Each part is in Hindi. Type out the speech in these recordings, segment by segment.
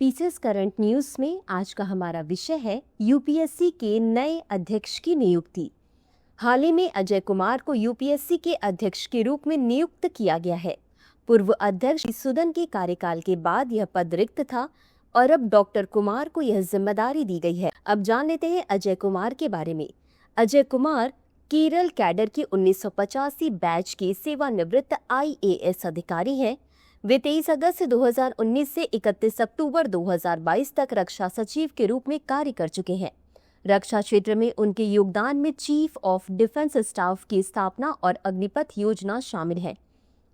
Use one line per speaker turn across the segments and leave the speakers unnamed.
पीसीएस करंट न्यूज में आज का हमारा विषय है यूपीएससी के नए अध्यक्ष की नियुक्ति। हाल ही में अजय कुमार को यूपीएससी के अध्यक्ष के रूप में नियुक्त किया गया है। पूर्व अध्यक्ष मधुसूदन के कार्यकाल के बाद यह पद रिक्त था और अब डॉक्टर कुमार को यह जिम्मेदारी दी गई है। अब जान लेते हैं अजय कुमार के बारे में। अजय कुमार केरल कैडर के 1985 बैच के सेवानिवृत्त IAS अधिकारी हैं। वे 23 अगस्त 2019 से 31 अक्टूबर 2022 तक रक्षा सचिव के रूप में कार्य कर चुके हैं। रक्षा क्षेत्र में उनके योगदान में चीफ ऑफ डिफेंस स्टाफ की स्थापना और अग्निपथ योजना शामिल है।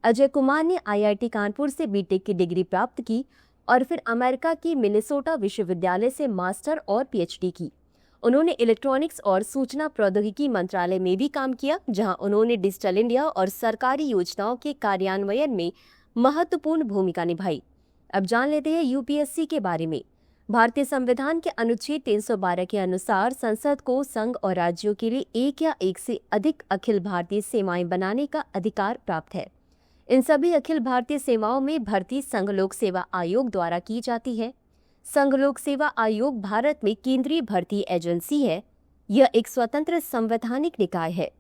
अजय कुमार ने IIT कानपुर से बीटेक की डिग्री प्राप्त की और फिर अमेरिका की मिनेसोटा विश्वविद्यालय से मास्टर और PhD की। उन्होंने इलेक्ट्रॉनिक्स और सूचना प्रौद्योगिकी मंत्रालय में भी काम किया, जहां उन्होंने डिजिटल इंडिया और सरकारी योजनाओं के कार्यान्वयन में महत्वपूर्ण भूमिका निभाई। अब जान लेते हैं यूपीएससी के बारे में। भारतीय संविधान के अनुच्छेद 312 के अनुसार संसद को संघ और राज्यों के लिए एक या एक से अधिक अखिल भारतीय सेवाएं बनाने का अधिकार प्राप्त है। इन सभी अखिल भारतीय सेवाओं में भर्ती संघ लोक सेवा आयोग द्वारा की जाती है। संघ लोक सेवा आयोग भारत में केंद्रीय भर्ती एजेंसी है। यह एक स्वतंत्र संवैधानिक निकाय है।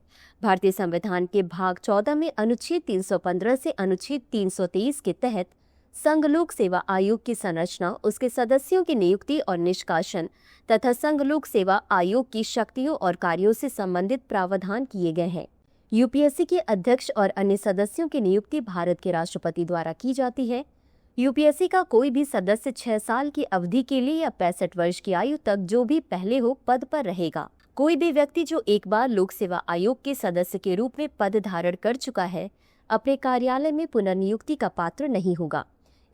भारतीय संविधान के भाग 14 में अनुच्छेद 315 से अनुच्छेद 323 के तहत संघ लोक सेवा आयोग की संरचना, उसके सदस्यों की नियुक्ति और निष्कासन तथा संघ लोक सेवा आयोग की शक्तियों और कार्यों से संबंधित प्रावधान किए गए हैं। यूपीएससी के अध्यक्ष और अन्य सदस्यों की नियुक्ति भारत के राष्ट्रपति द्वारा की जाती है। यूपीएससी का कोई भी सदस्य 6 साल की अवधि के लिए या 65 वर्ष की आयु तक जो भी पहले हो पद पर रहेगा। कोई भी व्यक्ति जो एक बार लोक सेवा आयोग के सदस्य के रूप में पद धारण कर चुका है, अपने कार्यालय में पुनर्नियुक्ति का पात्र नहीं होगा।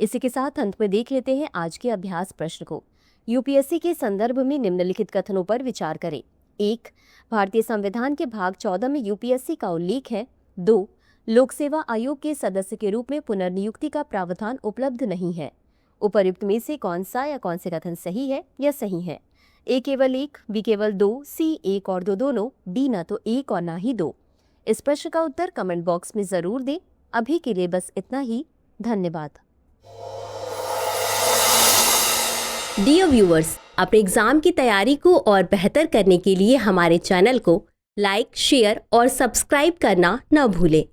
इसी के साथ अंत में देख लेते हैं आज के अभ्यास प्रश्न को। यूपीएससी के संदर्भ में निम्नलिखित कथनों पर विचार करें। 1. भारतीय संविधान के भाग 14 में यूपीएससी का उल्लेख है। 2. लोक सेवा आयोग के सदस्य के रूप में पुनर्नियुक्ति का प्रावधान उपलब्ध नहीं है। उपर्युक्त में से कौन सा या कौन से कथन सही है या सही है? A केवल 1, B केवल 2, C 1 और 2 दोनों, D ना तो 1 और ना ही 2। इस प्रश्न का उत्तर कमेंट बॉक्स में जरूर दें। अभी के लिए बस इतना ही। धन्यवाद। डियर व्यूअर्स, अपने एग्जाम की तैयारी को और बेहतर करने के लिए हमारे चैनल को लाइक, शेयर और सब्सक्राइब करना न भूलें।